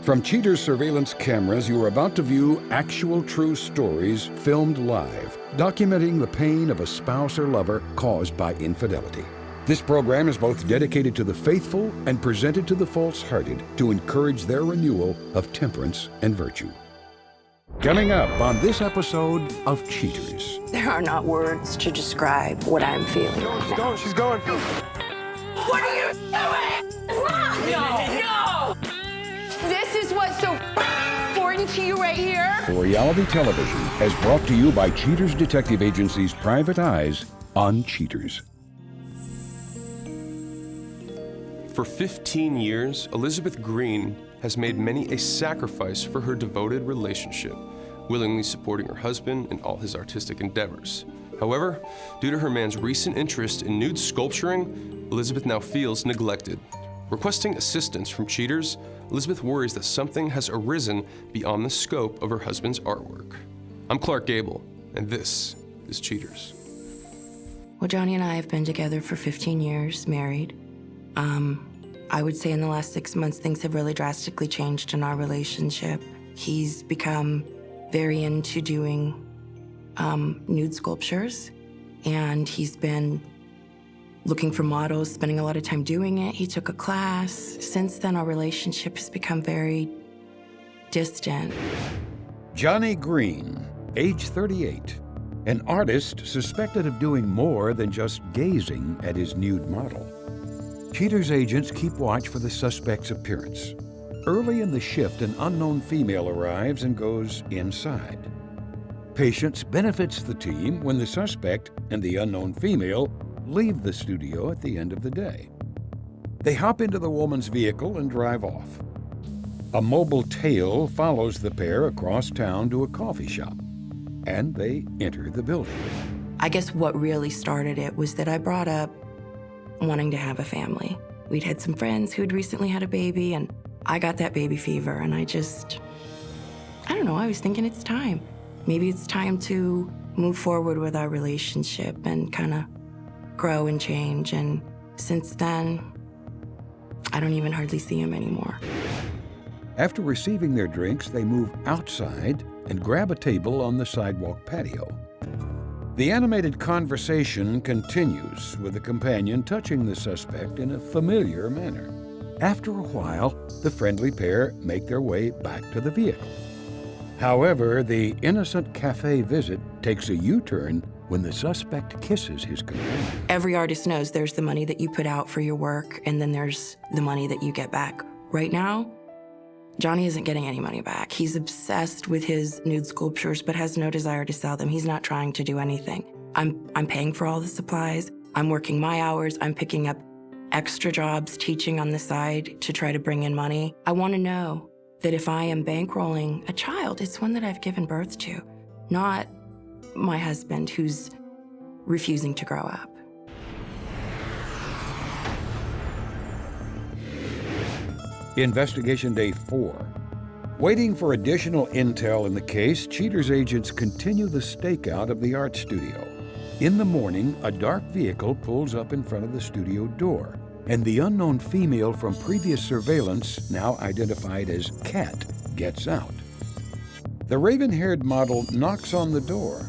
From Cheater's surveillance cameras, you are about to view actual true stories filmed live, documenting the pain of a spouse or lover caused by infidelity. This program is both dedicated to the faithful and presented to the false-hearted to encourage their renewal of temperance and virtue. Coming up on this episode of Cheaters. There are not words to describe what I'm feeling right now. She's going. What are you doing? No! This is what's so important to you right here? Reality television is brought to you by Cheaters Detective Agency's Private Eyes on Cheaters. For 15 years, Elizabeth Greene has made many a sacrifice for her devoted relationship, willingly supporting her husband in all his artistic endeavors. However, due to her man's recent interest in nude sculpturing, Elizabeth now feels neglected. Requesting assistance from Cheaters, Elizabeth worries that something has arisen beyond the scope of her husband's artwork. I'm Clark Gable, and this is Cheaters. Well, Johnny and I have been together for 15 years, married. I would say in the last 6 months, things have really drastically changed in our relationship. He's become very into doing nude sculptures, and he's been looking for models, spending a lot of time doing it. He took a class. Since then, our relationship has become very distant. Johnny Greene, age 38, an artist suspected of doing more than just gazing at his nude model. Cheaters agents keep watch for the suspect's appearance. Early in the shift, an unknown female arrives and goes inside. Patience benefits the team when the suspect and the unknown female leave the studio at the end of the day. They hop into the woman's vehicle and drive off. A mobile tail follows the pair across town to a coffee shop, and they enter the building. I guess what really started it was that I brought up wanting to have a family. We'd had some friends who had recently had a baby, and I got that baby fever, and I don't know, I was thinking it's time. Maybe it's time to move forward with our relationship and kind of grow and change. And since then, I don't even hardly see him anymore. After receiving their drinks, they move outside and grab a table on the sidewalk patio. The animated conversation continues, with the companion touching the suspect in a familiar manner. After a while, the friendly pair make their way back to the vehicle. However, the innocent cafe visit takes a U-turn when the suspect kisses his companion. Every artist knows there's the money that you put out for your work, and then there's the money that you get back. Right now, Johnny isn't getting any money back. He's obsessed with his nude sculptures, but has no desire to sell them. He's not trying to do anything. I'm paying for all the supplies. I'm working my hours. I'm picking up extra jobs, teaching on the side to try to bring in money. I want to know that if I am bankrolling a child, it's one that I've given birth to, not my husband who's refusing to grow up. Investigation Day 4. Waiting for additional intel in the case, Cheaters agents continue the stakeout of the art studio. In the morning, a dark vehicle pulls up in front of the studio door, and the unknown female from previous surveillance, now identified as Kat, gets out. The raven-haired model knocks on the door.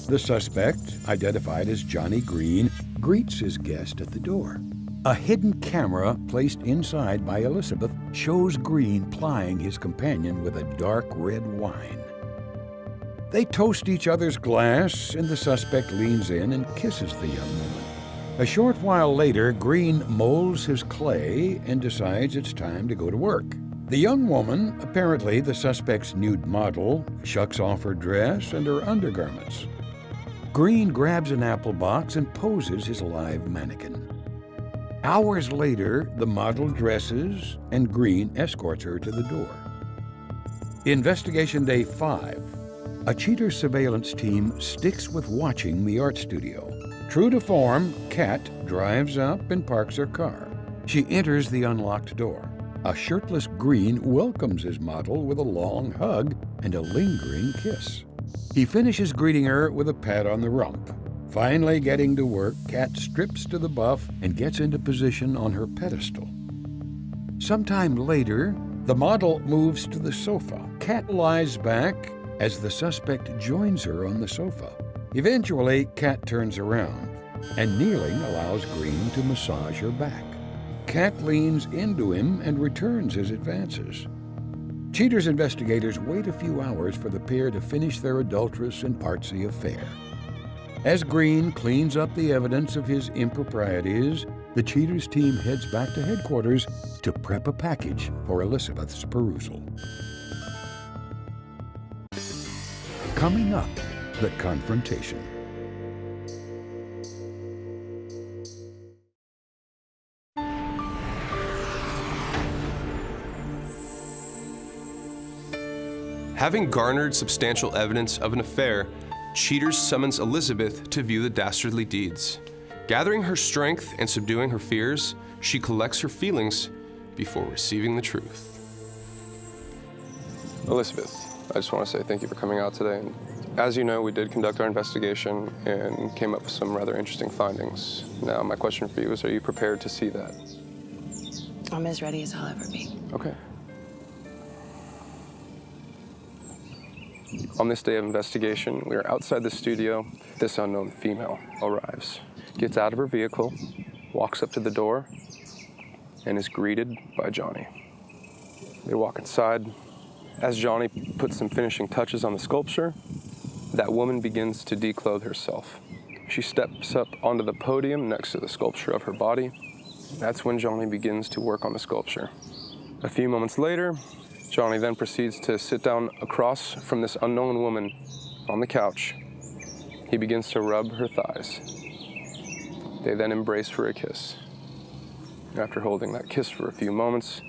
The suspect, identified as Johnny Greene, greets his guest at the door. A hidden camera placed inside by Elizabeth shows Greene plying his companion with a dark red wine. They toast each other's glass, and the suspect leans in and kisses the young woman. A short while later, Greene molds his clay and decides it's time to go to work. The young woman, apparently the suspect's nude model, shucks off her dress and her undergarments. Greene grabs an apple box and poses his live mannequin. Hours later, the model dresses and Greene escorts her to the door. Investigation Day 5. A Cheaters surveillance team sticks with watching the art studio. True to form, Kat drives up and parks her car. She enters the unlocked door. A shirtless Greene welcomes his model with a long hug and a lingering kiss. He finishes greeting her with a pat on the rump. Finally getting to work, Kat strips to the buff and gets into position on her pedestal. Sometime later, The model moves to the sofa. Kat lies back as the suspect joins her on the sofa. Eventually, Kat turns around, and kneeling allows Greene to massage her back. Kat leans into him and returns his advances. Cheaters investigators wait a few hours for the pair to finish their adulterous and artsy affair. As Greene cleans up the evidence of his improprieties, the Cheaters team heads back to headquarters to prep a package for Elizabeth's perusal. Coming up, the confrontation. Having garnered substantial evidence of an affair, Cheaters summons Elizabeth to view the dastardly deeds. Gathering her strength and subduing her fears, she collects her feelings before receiving the truth. Elizabeth, I just want to say thank you for coming out today. And as you know, we did conduct our investigation and came up with some rather interesting findings. Now, my question for you is, are you prepared to see that? I'm as ready as I'll ever be. Okay. On this day of investigation, we are outside the studio. This unknown female arrives, gets out of her vehicle, walks up to the door, and is greeted by Johnny. They walk inside. As Johnny puts some finishing touches on the sculpture, that woman begins to declothe herself. She steps up onto the podium next to the sculpture of her body. That's when Johnny begins to work on the sculpture. A few moments later, Johnny then proceeds to sit down across from this unknown woman on the couch. He begins to rub her thighs. They then embrace for a kiss. After holding that kiss for a few moments,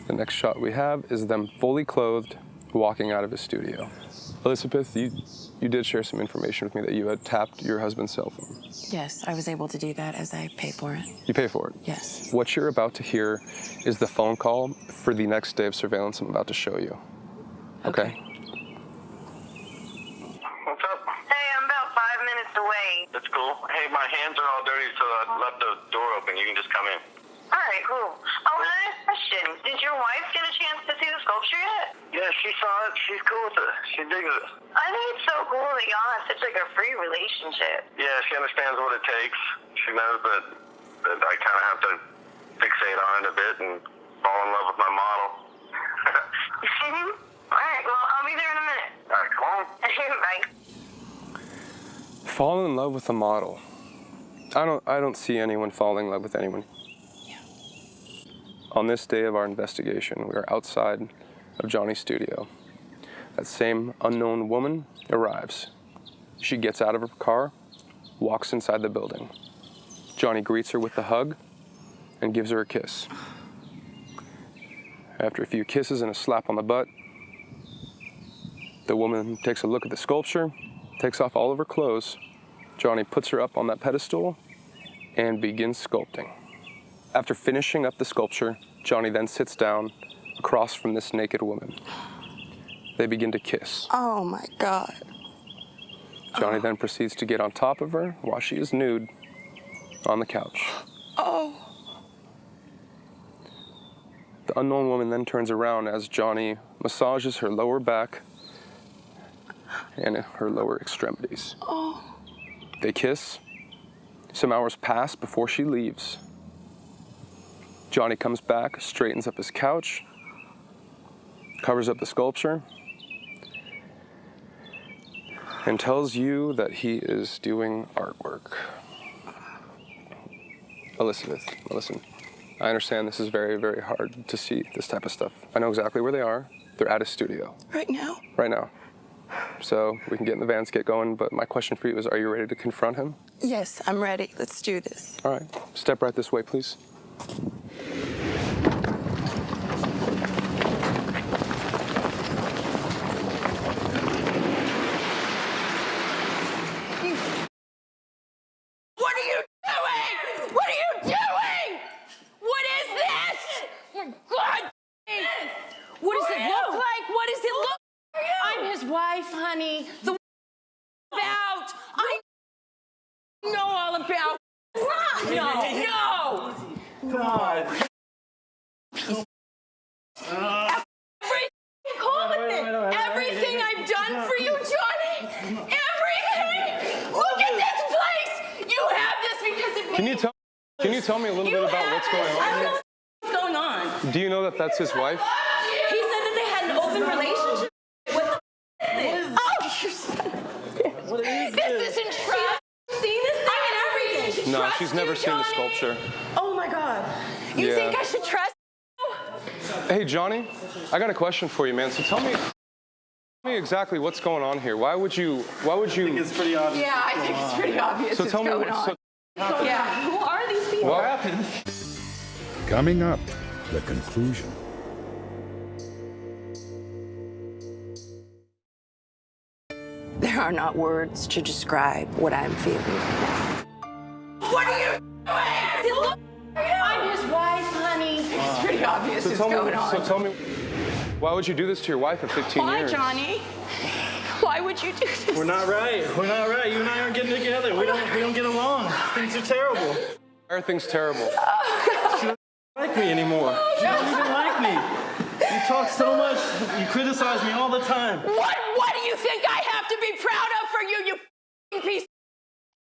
the next shot we have is them fully clothed, walking out of his studio. Elizabeth, you did share some information with me that you had tapped your husband's cell phone. Yes, I was able to do that as I pay for it. You pay for it? Yes. What you're about to hear is the phone call for the next day of surveillance I'm about to show you. Okay? What's up? Hey, I'm about 5 minutes away. That's cool. Hey, my hands are all dirty, so I left the door open. You can just come in. All right, cool. Oh, and I have a question. Did your wife get a chance to see the sculpture yet? Yeah, she saw it. She's cool with it. She digs it. I think it's so cool that y'all have such like a free relationship. Yeah, she understands what it takes. She knows that I kind of have to fixate on it a bit and fall in love with my model. All right, well, I'll be there in a minute. All right, come on. Bye. Fall in love with a model. I don't see anyone falling in love with anyone. On this day of our investigation, we are outside of Johnny's studio. That same unknown woman arrives. She gets out of her car, walks inside the building. Johnny greets her with a hug and gives her a kiss. After a few kisses and a slap on the butt, the woman takes a look at the sculpture, takes off all of her clothes. Johnny puts her up on that pedestal and begins sculpting. After finishing up the sculpture, Johnny then sits down across from this naked woman. They begin to kiss. Oh my God. Johnny then proceeds to get on top of her while she is nude on the couch. Oh. The unknown woman then turns around as Johnny massages her lower back and her lower extremities. Oh. They kiss. Some hours pass before she leaves. Johnny comes back, straightens up his couch, covers up the sculpture, and tells you that he is doing artwork. Elizabeth, listen, I understand this is very, very hard to see this type of stuff. I know exactly where they are. They're at his studio. Right now? Right now. So we can get in the vans, get going, but my question for you is, are you ready to confront him? Yes, I'm ready. Let's do this. All right, step right this way, please. What are you doing? What are you doing? What is this? Oh, God. What does it look like? What does it look like? I'm his wife, honey. The about. I know all about. No. God. Can you tell me a little bit about what's going on? I don't know what's going on. Do you know that that's his wife? He said that they had an open relationship. What the is this? Oh, you son of a bitch. What is This isn't trust. Seen this thing and everything. No, Trust she's never you, seen the Johnny? sculpture. Oh my God. You Yeah. think I should trust you? Hey, Johnny, I got a question for you, man. So tell me exactly what's going on here. Why would you? I think it's pretty obvious. Yeah, I think it's pretty obvious So what's tell me going what's on. Yeah, who are these people? what happened? Coming up, the conclusion. There are not words to describe what I'm feeling right now. What are you doing? I'm his wife, honey. It's pretty obvious what's going on. So tell me, why would you do this to your wife at 15 Why, years? Johnny? Why would you do this? We're not right. We're not right. You and I aren't getting together. We don't get along. Things are terrible. Why are things terrible? She doesn't like me anymore. She doesn't even like me. You talk so much. You criticize me all the time. What do you think I have to be proud of for you, you f***ing piece?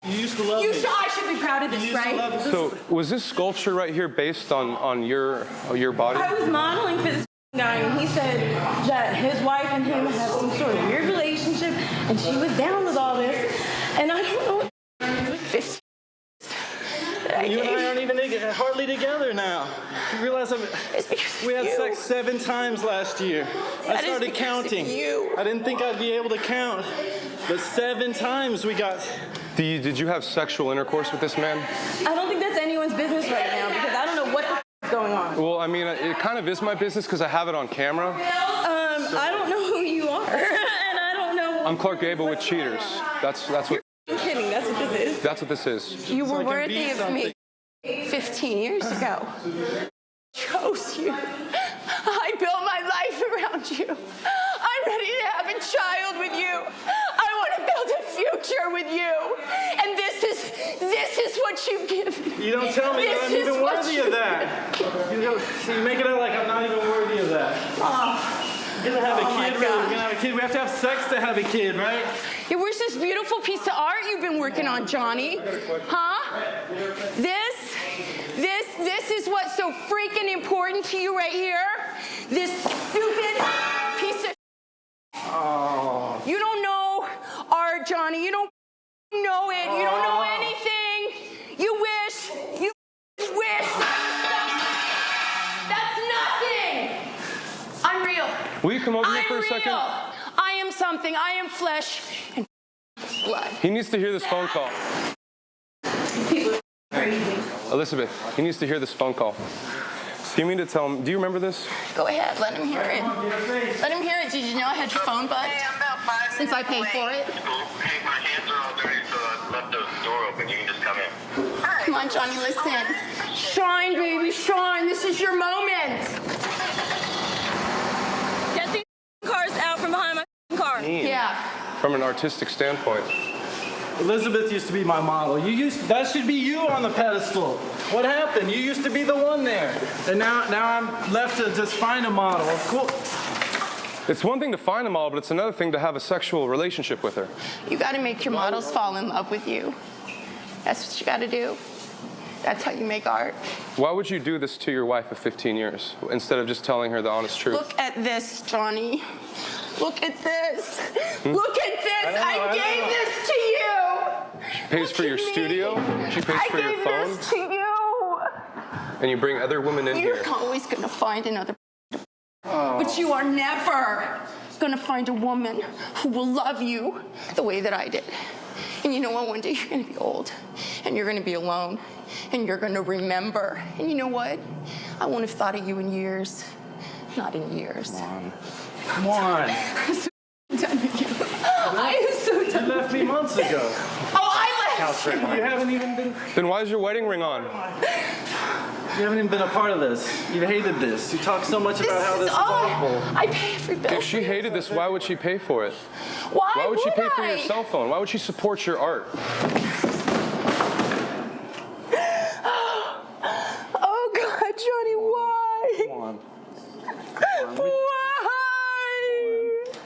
You used to love me. I should be proud of You this, used to right? love me. So was this sculpture right here based on your body? I was modeling for this guy, and he said that his wife and him have some sort of weird relationship, and she was down with all this, and I don't know what 50 that I You and I gave. aren't even hardly together now. You realize It's because we of had you. sex 7 times last year. I That is started because counting. of you. I didn't think I'd be able to count, but 7 times we got. Did you have sexual intercourse with this man? I don't think that's anyone's business right now, because I don't know what the is going on. Well, I mean, it kind of is my business because I have it on camera. I don't know who you are, and I don't know. I'm Clark Gable with Cheaters. That's what I'm kidding. That's what this is. that's what this is. You were I can worthy be of me 15 years ago. Chose you. I built my life around you. I'm ready to have a child with you. I want to build a future with you. And this is what you give me. You don't tell me that I'm This is even what worthy you- of that. You make it out like I'm not even worthy of that. We're gonna have a Oh my kid, really. We're God. gonna have a kid. We have to have sex to have a kid, right? Yeah, where's this beautiful piece of art you've been working on, Johnny? Huh? This is what's so freaking important to you right here? This stupid piece of Oh. You don't know art, Johnny. You don't know it. You don't know anything. You wish. You wish. That's nothing. I'm real. Will you come over here I'm for a real. second? I am something. I am flesh and blood. He needs to hear this phone call. People are crazy. Elizabeth, he needs to hear this phone call. Do you mean to tell him? Do you remember this? Go ahead. Let him hear it. Let him hear it. Did you know I had your phone bugged? Hey, I'm about 5 Since I minutes paid for away. it. Hey, my hands are all dirty, so I left the door open. You can just come in. Come on, Johnny, listen. Shine, baby, shine. This is your moment. Get these cars out from behind my car. Yeah. From an artistic standpoint. Elizabeth used to be my model. That should be you on the pedestal. What happened? You used to be the one there, and now I'm left to just find a model. Cool. It's one thing to find a model, but it's another thing to have a sexual relationship with her. You got to make your models fall in love with you. That's what you got to do. That's how you make art. Why would you do this to your wife of 15 years instead of just telling her the honest truth? Look at this, Johnny. Look at this. Look at this. I gave this to you. She pays for your studio. She pays for your I phone. gave this to you. And you bring other women in You're here. always going to find another. But you are never going to find a woman who will love you the way that I did. And you know what? One day you're going to be old, and you're going to be alone, and you're going to remember. And you know what? I won't have thought of you in years. Not in years. Come on. I'm so done with you. I am so You done. left me months ago. Oh, I left. You haven't even been. Then why is your wedding ring on? You haven't even been a part of this. You hated this. You talk so much about how this is awful. I pay every bill. If she hated this, why would she pay for it? Why would she pay for I? your cell phone? Why would she support your art? Oh God, Johnny, why? Come on. Why?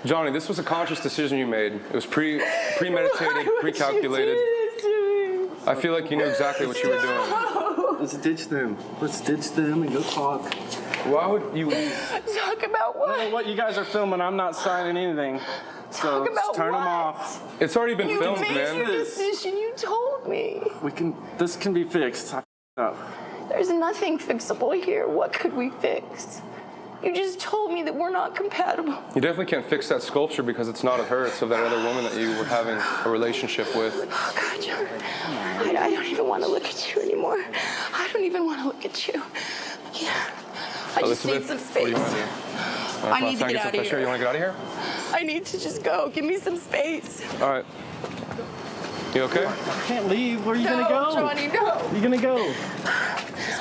Johnny, this was a conscious decision you made. It was premeditated, Why would you pre-calculated. do this to me? I feel like you knew exactly what you were doing. Let's ditch them. Let's ditch them and go talk. Why would you? Talk about I what? don't know what you guys are filming. I'm not signing anything. So Talk about turn them what? off. It's already been You filmed, made man. your decision. You told me. This can be fixed. I f***ed up. There's nothing fixable here. What could we fix? You just told me that we're not compatible. You definitely can't fix that sculpture because it's not of her. It's of that other woman that you were having a relationship with. Oh, God, John. I don't even want to look at you anymore. I don't even want to look at you. Yeah. I just need some space. What do you want to do? I need to get out of here. You want to get out of here? I need to just go. Give me some space. All right. You okay? I can't leave. Where are you going to go? Johnny, no. You going to go?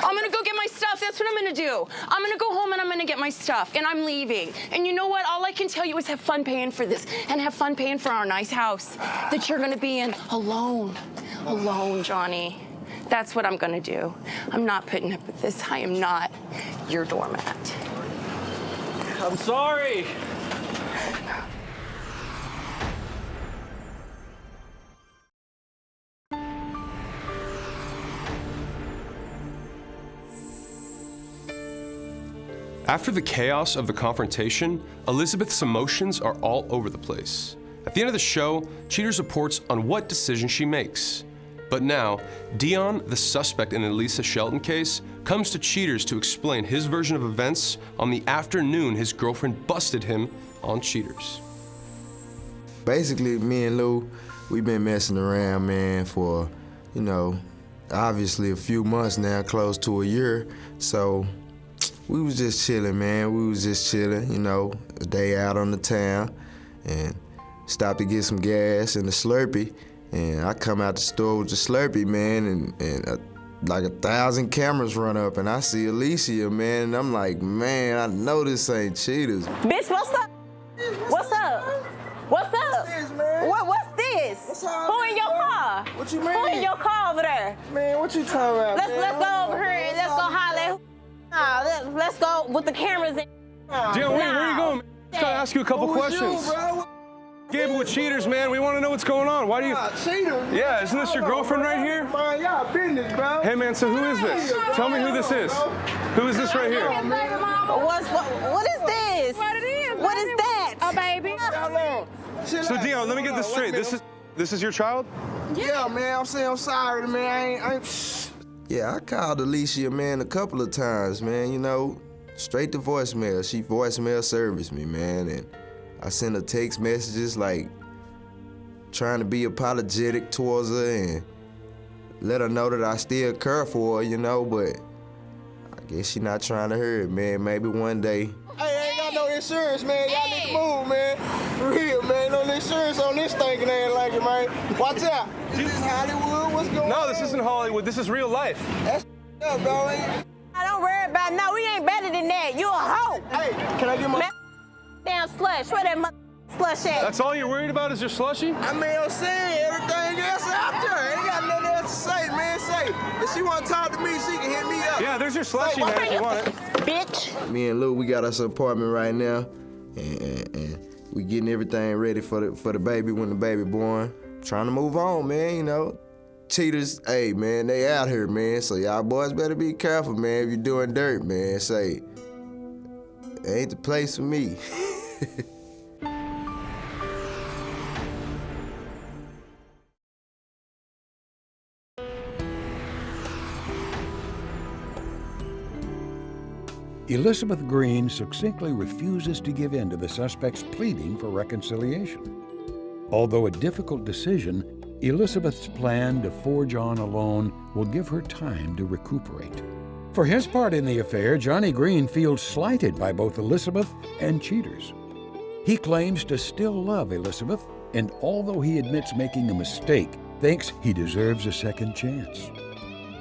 I'm gonna go get my stuff. That's what I'm gonna do. I'm gonna go home and I'm gonna get my stuff, and I'm leaving. And you know what? All I can tell you is have fun paying for this, and have fun paying for our nice house that you're gonna be in alone. Alone, Johnny. That's what I'm gonna do. I'm not putting up with this. I am not your doormat. I'm sorry. After the chaos of the confrontation, Elizabeth's emotions are all over the place. At the end of the show, Cheaters reports on what decision she makes. But now, Dion, the suspect in the Lisa Shelton case, comes to Cheaters to explain his version of events on the afternoon his girlfriend busted him on Cheaters. Basically, me and Lou, we've been messing around, man, for, obviously a few months now, close to a year. So we was just chilling, man. We was just chilling, a day out on the town, and stopped to get some gas and a Slurpee. And I come out the store with the Slurpee, man, and like 1,000 cameras run up, and I see Alicia, man, and I'm like, man, I know this ain't Cheaters. Bitch, what's up? What's up? What's up? What's this, man? What's this? What's up, Who in your car? What you mean? Who in your car over there? Man, what you talking about, Let's go over here and let's go holler. Let's go with the cameras in. Dion, where are you going, man? Just gotta ask you a couple questions. You, bro? Gabe with Cheaters, man. We want to know what's going on. Why do you? Cheaters? Yeah, isn't this your girlfriend right here? Mind y'all business, bro. Hey, man, so who is this? Tell me who this is. Who is this right here? What is this? What is that? Oh, baby. So, Dion, let me get this straight. This is your child? Yeah, man, I'm saying I'm sorry, man. I ain't. Yeah, I called Alicia, man, a couple of times, man, straight to voicemail. She voicemail serviced me, man, and I sent her text messages, like, trying to be apologetic towards her and let her know that I still care for her, but I guess she not trying to hear it, man. Maybe one day. Hey, I ain't got no insurance, man. Y'all need to move, man. For real, man. No insurance on this stinking ass like it, man. Watch out. This is Hollywood. What's going on? No, this isn't Hollywood. This is real life. That's up, bro. Don't worry about it. No, we ain't better than that. You a hoe. Hey, can I get my... Damn slush. Where that slush at? That's all you're worried about is your slushie? I mean, I'm saying everything else out there. Ain't got nothing else to say, man. Say, if she want to talk to me, she can hit me up. Yeah, there's your slushie, man, if you want it. Bitch. Me and Lou, we got us an apartment right now, and we getting everything ready for the baby when the baby born. Trying to move on, man, Cheaters, hey, man, they out here, man, so y'all boys better be careful, man, if you're doing dirt, man. Say, it ain't the place for me. Elizabeth Greene succinctly refuses to give in to the suspect's pleading for reconciliation. Although a difficult decision, Elizabeth's plan to forge on alone will give her time to recuperate. For his part in the affair, Johnny Greene feels slighted by both Elizabeth and Cheaters. He claims to still love Elizabeth, and although he admits making a mistake, thinks he deserves a second chance.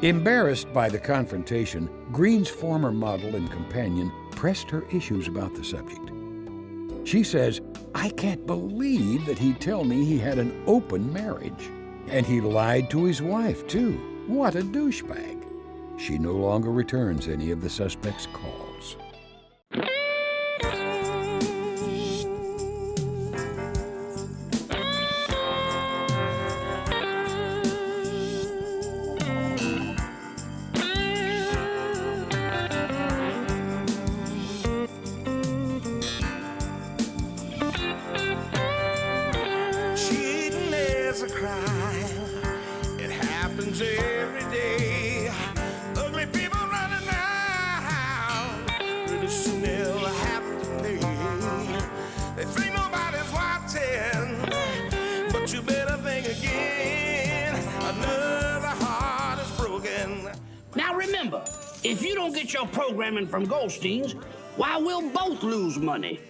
Embarrassed by the confrontation, Greene's former model and companion pressed her issues about the subject. She says, "I can't believe that he'd tell me he had an open marriage. And he lied to his wife, too. What a douchebag." She no longer returns any of the suspect's calls. remember, if you don't get your programming from Goldstein's, why, we'll both lose money.